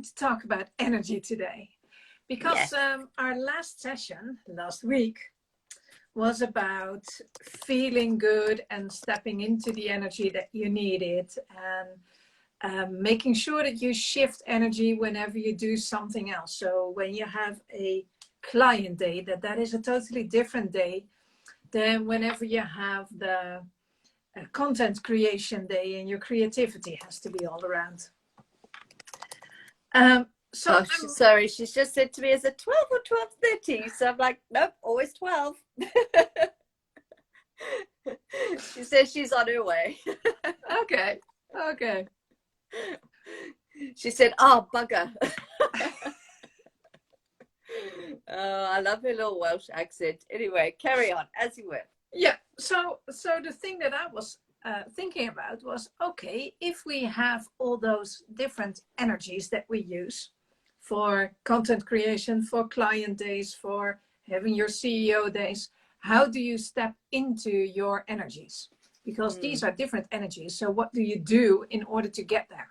going to talk about energy today because Yes. our last session last week was about feeling good and stepping into the energy that you needed, and making sure that you shift energy whenever you do something else. So when you have a client day, that is a totally different day than whenever you have the content creation day and your creativity has to be all around. So Sorry, she's just said to me, is it 12 or 12:30? So I'm like, nope, always 12. She says she's on her way. okay. She said, oh, bugger. Oh, I love her little Welsh accent. Anyway, carry on, as you were. Yeah, so the thing that I was thinking about was, okay, if we have all those different energies that we use for content creation, for client days, for having your CEO days, how do you step into your energies? Because these are different energies. So what do you do in order to get there?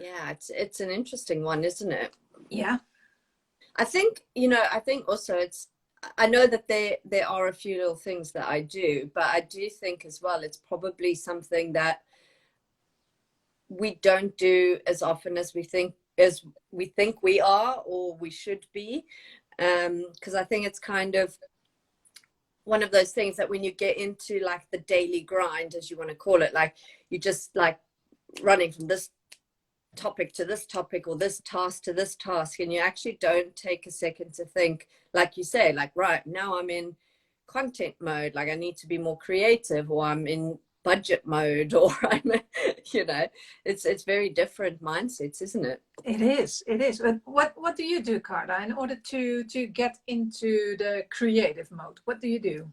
Yeah, it's an interesting one, isn't it? Yeah. I think also I know that there are a few little things that I do, but I do think as well it's probably something that we don't do as often as we think we are or we should be. Because I think it's kind of one of those things that when you get into like the daily grind, as you want to call it, like you just like running from this topic to this topic or this task to this task, and you actually don't take a second to think, like you say, like, right now I'm in content mode, like I need to be more creative, or I'm in budget mode, or I'm it's very different mindsets, isn't it? It is. But what do you do, Carla, in order to get into the creative mode? What do you do?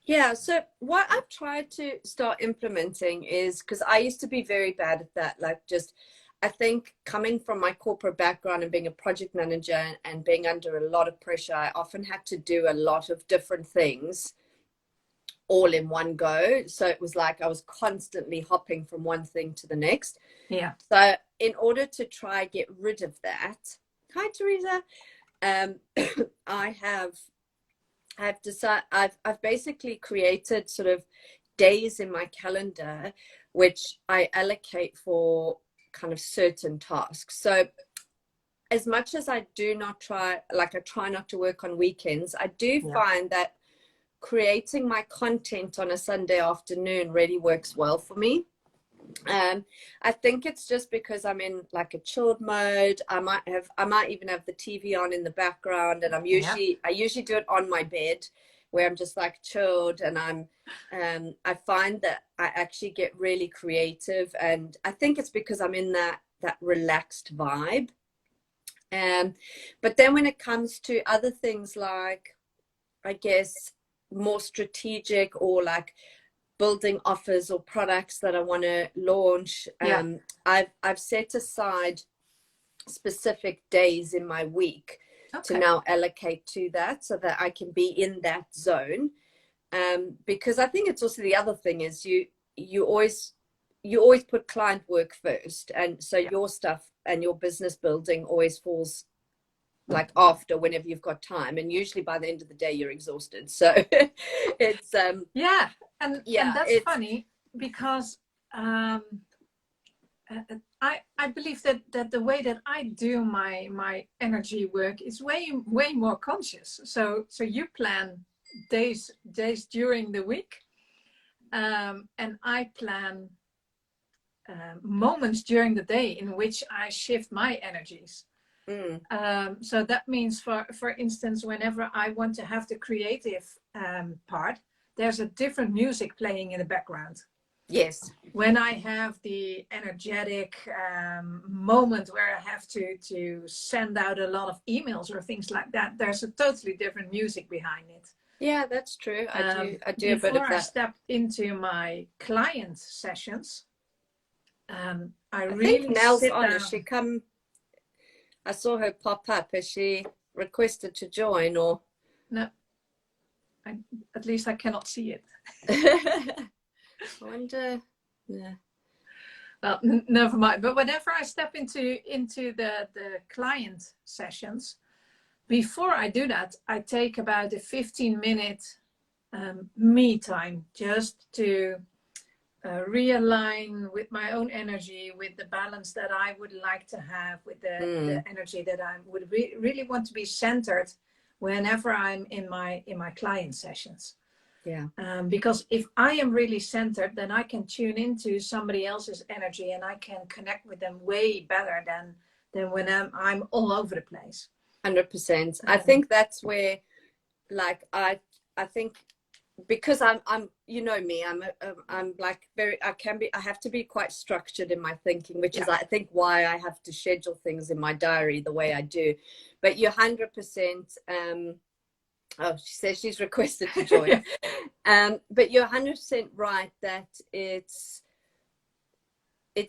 Yeah, so what I've tried to start implementing is, because I used to be very bad at that, like just I think coming from my corporate background and being a project manager and being under a lot of pressure, I often had to do a lot of different things all in one go. So it was like I was constantly hopping from one thing to the next. Yeah. So in order to try get rid of that, hi Teresa, I've basically created sort of days in my calendar which I allocate for kind of certain tasks. So as much as I try not to work on weekends, I do find that creating my content on a Sunday afternoon really works well for me. I think it's just because I'm in like a chilled mode. I might even have the TV on in the background, and I usually do it on my bed where I'm just like chilled, and I find that I actually get really creative, and I think it's because I'm in that relaxed vibe. But then when it comes to other things, like I guess more strategic, or like building offers or products that I want to launch, I've set aside specific days in my week to now allocate to that, so that I can be in that zone. Because I think it's also the other thing is you always put client work first, and so your stuff and your business building always falls like after, whenever you've got time, and usually by the end of the day you're exhausted. So it's and that's funny because I believe that the way that I do my energy work is way more conscious. So you plan days during the week, and I plan moments during the day in which I shift my energies. So that means, for instance, whenever I want to have the creative part, there's a different music playing in the background. Yes. When I have the energetic moment where I have to send out a lot of emails or things like that, there's a totally different music behind it. Yeah, that's true. I do a bit of that. Before I step into my client sessions, I really think Nell's sit on. down. Has she come? I saw her pop up. Has she requested to join, or? No, at least I cannot see it. I wonder. Yeah. Well, never mind. But whenever I step into the client sessions, before I do that, I take about a 15-minute me time just to realign with my own energy, with the balance that I would like to have, with the energy that I would really want to be centered whenever I'm in my client sessions. Yeah. Because if I am really centered, then I can tune into somebody else's energy and I can connect with them way better than when I'm all over the place. 100%. I think that's where, like, I think because I'm you know me, I'm like I have to be quite structured in my thinking, which is I think why I have to schedule things in my diary the way I do. But you're 100%. Oh, she says she's requested to join. But you're 100% right that it's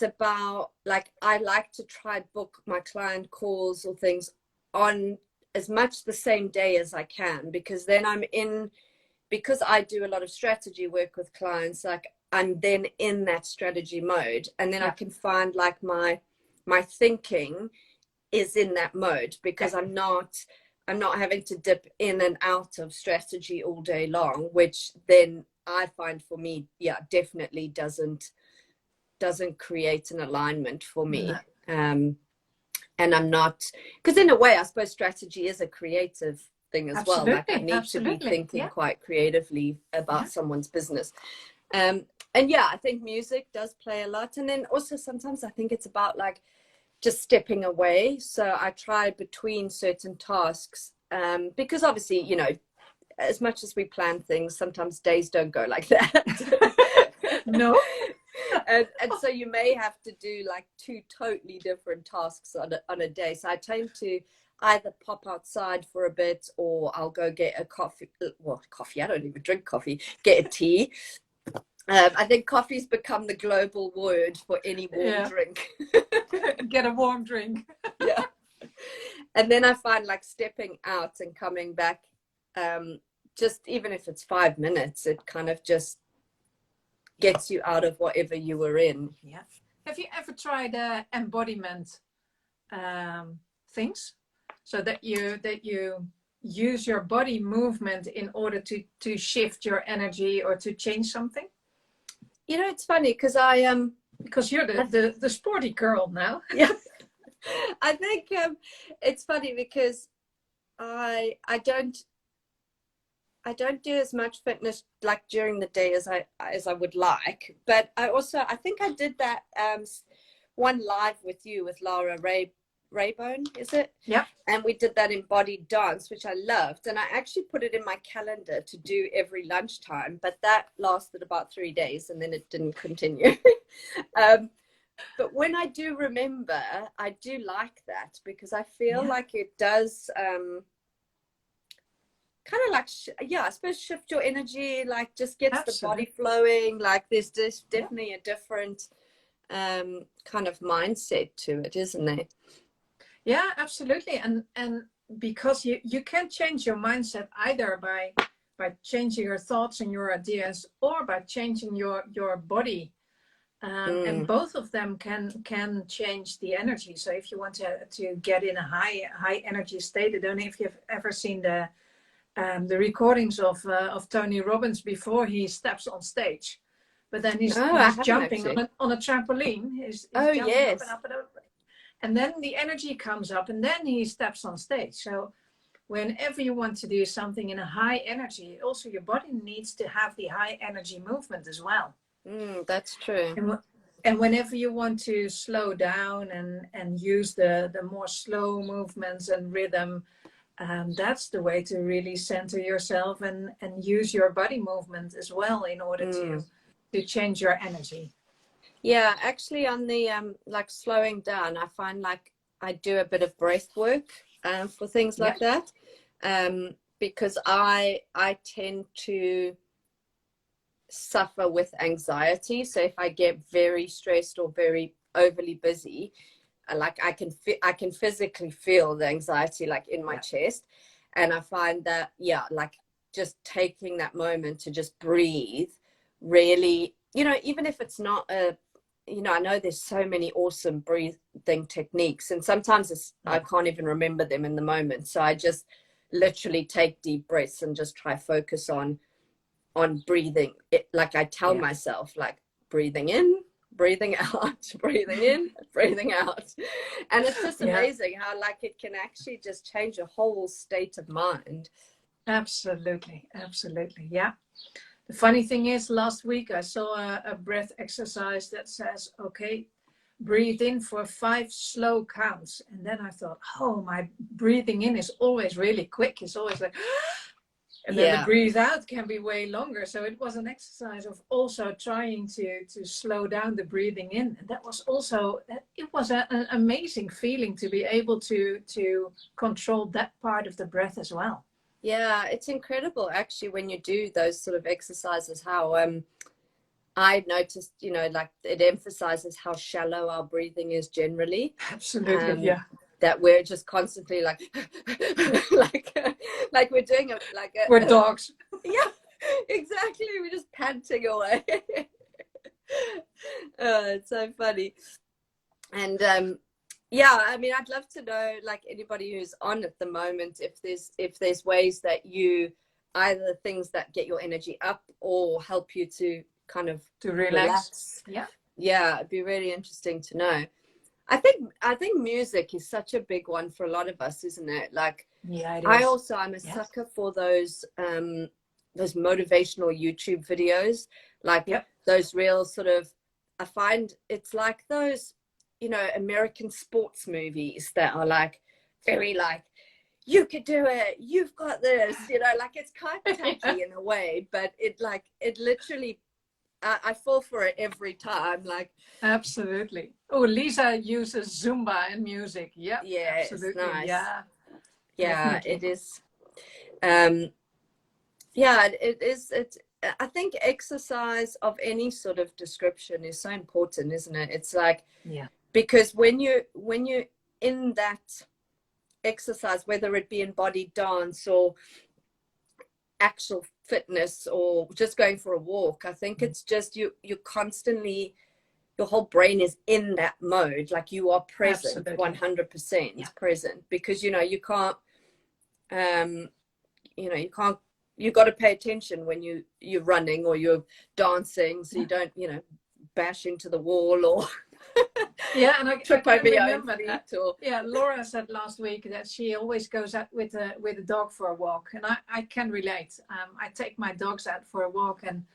about, like, I like to try book my client calls or things on as much the same day as I can, because then because I do a lot of strategy work with clients, like I'm then in that strategy mode, and then I can find like my thinking is in that mode, because I'm not having to dip in and out of strategy all day long, which then I find for me, definitely doesn't create an alignment for me. No. And I'm not, because in a way, I suppose strategy is a creative thing as well. Like I need to be thinking quite creatively about someone's business. And I think music does play a lot. And then also sometimes I think it's about like just stepping away. So I try between certain tasks, because obviously, you know, as much as we plan things, sometimes days don't go like that. No. And so you may have to do like 2 totally different tasks on a day. So I tend to either pop outside for a bit, or I'll go get a coffee. Well, coffee, I don't even drink coffee. Get a tea. I think coffee's become the global word for any warm drink. Get a warm drink. Yeah. And then I find like stepping out and coming back, just even if it's 5 minutes, it kind of just gets you out of whatever you were in. Yeah. Have you ever tried embodiment things, so that you use your body movement in order to shift your energy or to change something? You know, it's funny because because you're the sporty girl now. Yeah. I think it's funny because I don't do as much fitness like during the day as I would like, but I think I did that one live with you with Laura Raybone, is it? Yeah. And we did that embodied dance, which I loved, and I actually put it in my calendar to do every lunchtime, but that lasted about 3 days and then it didn't continue. But when I do remember, I do like that, because I feel like it does kind of like, I suppose shift your energy, like just gets the body flowing. Like there's just definitely a different kind of mindset to it, isn't there? Yeah, absolutely. And because you can change your mindset either by changing your thoughts and your ideas, or by changing your body. And both of them can change the energy. So if you want to get in a high energy state, I don't know if you've ever seen the recordings of Tony Robbins before he steps on stage, but then he's jumping on a trampoline. He's jumping up and up and up, and then the energy comes up, and then he steps on stage. So whenever you want to do something in a high energy, also your body needs to have the high energy movement as well. That's true. And whenever you want to slow down and use the more slow movements and rhythm, that's the way to really center yourself and use your body movement as well in order to change your energy. Yeah, actually on the like slowing down, I find like I do a bit of breath work for things like that, because I tend to suffer with anxiety. So if I get very stressed or very overly busy, like I can physically feel the anxiety like in my chest, and I find that like just taking that moment to just breathe really, you know, even if it's not a you know, I know there's so many awesome breathing techniques, and sometimes I can't even remember them in the moment. So I just literally take deep breaths and just try focus on breathing. Like I tell myself, like, breathing in, breathing out, breathing in, breathing out. And it's just amazing how like it can actually just change a whole state of mind. Absolutely. Absolutely. Yeah. The funny thing is, last week I saw a breath exercise that says, okay, breathe in for 5 slow counts. And then I thought, oh, my breathing in is always really quick. It's always like, and then the breathe out can be way longer. So it was an exercise of also trying to slow down the breathing in. And that was also, it was an amazing feeling to be able to control that part of the breath as well. Yeah, it's incredible actually when you do those sort of exercises, how I noticed, you know, like it emphasizes how shallow our breathing is generally. Absolutely, yeah. That we're just constantly like, like we're doing it like we're dogs. Yeah, exactly. We're just panting away. It's so funny. And yeah, I mean, I'd love to know, like, anybody who's on at the moment, if there's ways that you, either things that get your energy up or help you to kind of relax. Yeah, it'd be really interesting to know. I think music is such a big one for a lot of us, isn't it? Like, yeah, it is. I'm a sucker for those motivational YouTube videos, like those real sort of, I find it's like those, you know, American sports movies that are like very like, you could do it, you've got this, you know, like it's kind of tacky in a way, but it literally, I fall for it every time. Like, absolutely. Oh, Lisa uses Zumba and music. Yeah, absolutely. It's nice. Yeah, definitely. It is. Yeah, it is. I think exercise of any sort of description is so important, isn't it? It's like, because when you're in that exercise, whether it be embodied dance or actual fitness or just going for a walk, I think it's just you constantly, your whole brain is in that mode, like you are present. Absolutely. 100% present, because you know you can't you've got to pay attention when you're running or you're dancing, so you don't, you know, bash into the wall or and I can remember that. Laura said last week that she always goes out with a dog for a walk, and I can relate. I take my dogs out for a walk, and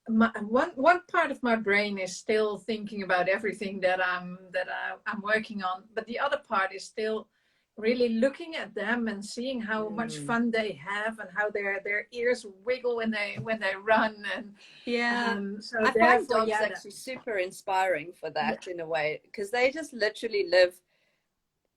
one part of my brain is still thinking about everything that I'm working on, but the other part is still really looking at them and seeing how much fun they have and how their ears wiggle when they run. And so I find dogs actually super inspiring for that in a way, because they just literally live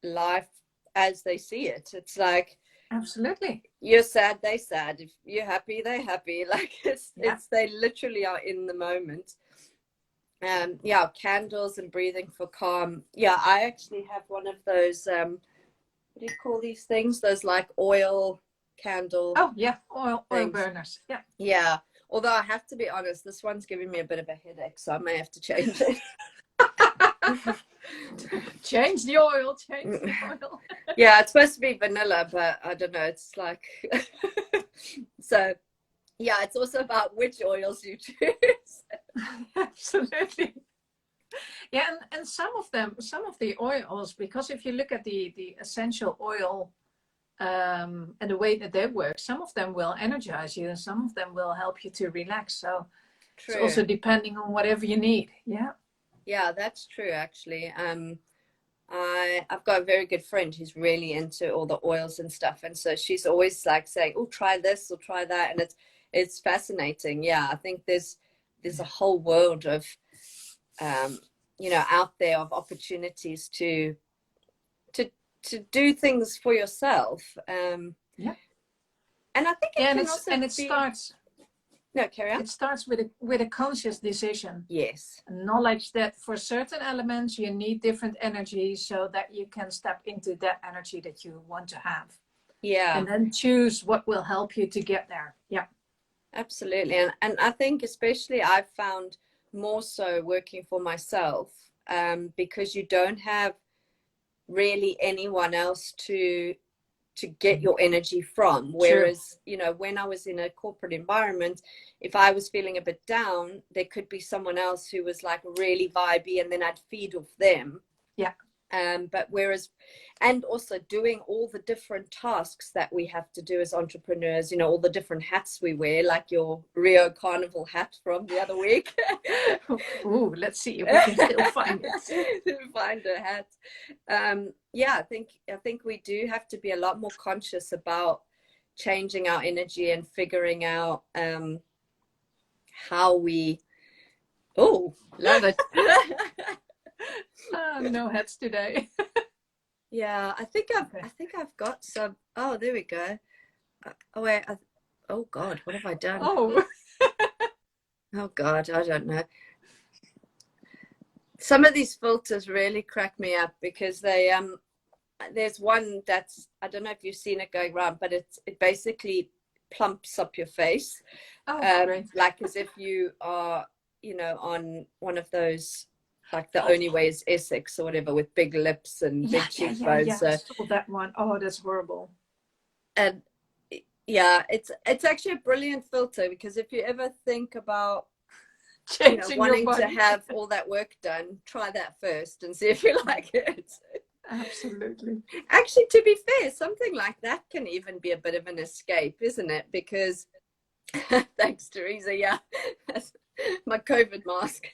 life as they see it. It's like, absolutely, you're sad, they sad. If you're happy, they happy. Like it's they literally are in the moment. Candles and breathing for calm. I actually have one of those what do you call these things? Those like oil candle. Oh yeah, oil burners. Yeah. Although I have to be honest, this one's giving me a bit of a headache, so I may have to change it. Change the oil. Yeah, it's supposed to be vanilla, but I don't know. It's like so. Yeah, it's also about which oils you choose. Absolutely. Yeah, and some of the oils, because if you look at the essential oil and the way that they work, some of them will energize you and some of them will help you to relax. So it's also depending on whatever you need. Yeah, that's true actually. I've got a very good friend who's really into all the oils and stuff, and so she's always like saying, oh, try this or try that, and it's fascinating. I think there's a whole world of out there of opportunities to do things for yourself. And I think it starts. No, carry on. It starts with a conscious decision. Yes. Knowledge that for certain elements you need different energy, so that you can step into that energy that you want to have. And then choose what will help you to get there. Absolutely. And I think especially I've found more so working for myself, because you don't have really anyone else to get your energy from. Whereas, you know, when I was in a corporate environment, if I was feeling a bit down, there could be someone else who was like really vibey, and then I'd feed off them. Yeah. But whereas, and also doing all the different tasks that we have to do as entrepreneurs, you know, all the different hats we wear, like your Rio Carnival hat from the other week. Ooh, let's see if we can still find it. Find a hat. Yeah, I think we do have to be a lot more conscious about changing our energy and figuring out how we. Oh, love it. No hats today. Yeah, I think I've got some. Oh, there we go. Oh wait. Oh God, what have I done? Oh. Oh God, I don't know. Some of these filters really crack me up because they there's one that's, I don't know if you've seen it going around, but it basically plumps up your face. Oh, great. Like as if you are, you know, on one of those, like The Only Way is Essex or whatever, with big lips and big cheekbones. Yeah. I saw that one. Oh, that's horrible. And yeah, it's actually a brilliant filter, because if you ever think about wanting to have all that work done, try that first and see if you like it. Absolutely. Actually, to be fair, something like that can even be a bit of an escape, isn't it? Because thanks, Teresa. Yeah, that's my COVID mask.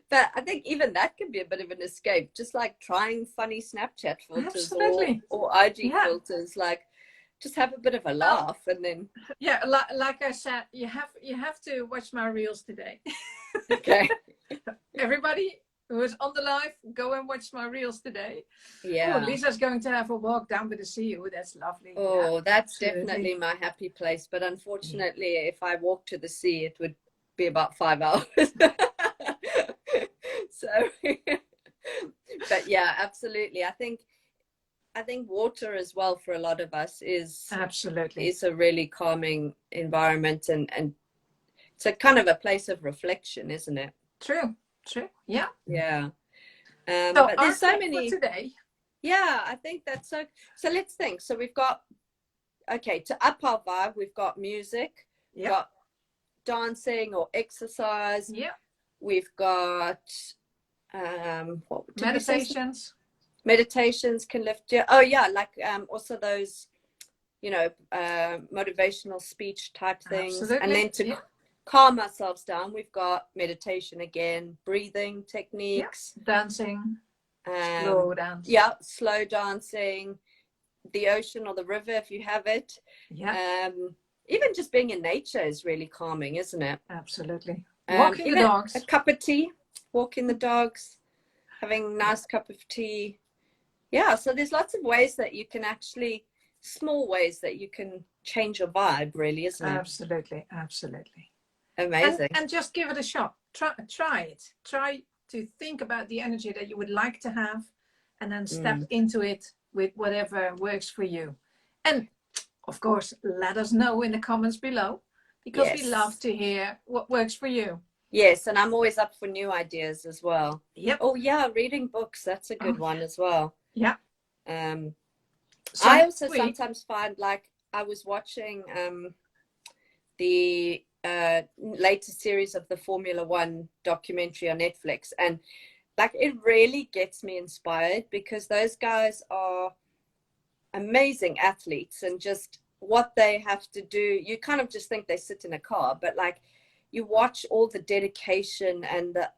But I think even that can be a bit of an escape, just like trying funny Snapchat filters or IG filters. Like, just have a bit of a laugh, and then like I said, you have to watch my reels today. Okay. Everybody who is on the live, go and watch my reels today. Yeah. Oh, Lisa's going to have a walk down by the sea. Oh, that's lovely. Oh, yeah, that's definitely my happy place. But unfortunately, if I walk to the sea, it would be about 5 hours. So, but yeah, absolutely. I think water as well for a lot of us is a really calming environment, and it's a kind of a place of reflection, isn't it? True. Yeah. Yeah. So but there's so many today. Yeah, I think that's so let's think. So we've got, okay, to up our vibe, we've got music, got dancing or exercise. Yeah. We've got meditations. Meditations can lift you. Oh yeah, like also those, you know, motivational speech type things. Absolutely. And then to calm ourselves down, we've got meditation again, breathing techniques, dancing, slow dance. Yeah, slow dancing, the ocean or the river if you have it. Yeah. Even just being in nature is really calming, isn't it? Absolutely. Walking the dogs. A cup of tea, walking the dogs, having a nice cup of tea. Yeah, so there's lots of ways that you can actually, small ways that you can change your vibe, really, isn't it? Absolutely. Amazing. And just give it a shot. Try it. Try to think about the energy that you would like to have, and then step into it with whatever works for you. And of course, let us know in the comments below, because we love to hear what works for you. Yes, and I'm always up for new ideas as well. Yep. Oh yeah, reading books, that's a good one as well. Yeah. I also sometimes find, like, I was watching the latest series of the Formula One documentary on Netflix, and like it really gets me inspired, because those guys are amazing athletes, and just what they have to do, you kind of just think they sit in a car, but like you watch all the dedication and the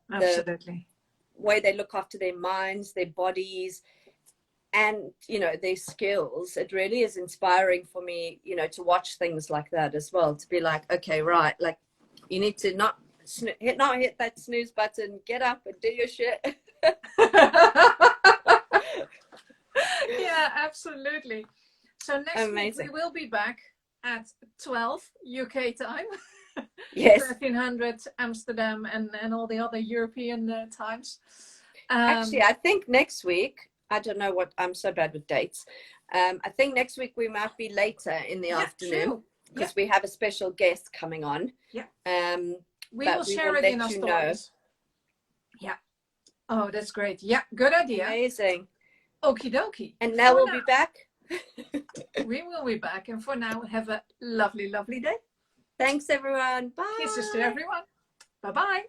way they look after their minds, their bodies, and, you know, their skills. It really is inspiring for me, you know, to watch things like that as well, to be like, okay, right, like you need to not hit that snooze button, get up and do your shit. Yeah, absolutely. So next week we will be back at 12 UK time. Yes. 1300 Amsterdam and all the other European times. Actually, I think next week, I don't know what, I'm so bad with dates. I think next week we might be later in the afternoon, because we have a special guest coming on. Yeah. We but will we share will it in let our you know. stories. Yeah. Oh, that's great. Yeah, good idea. Amazing. Okie dokie. And now we'll be back. We will be back. And for now, have a lovely, lovely day. Thanks, everyone. Bye. Kisses to everyone. Bye-bye.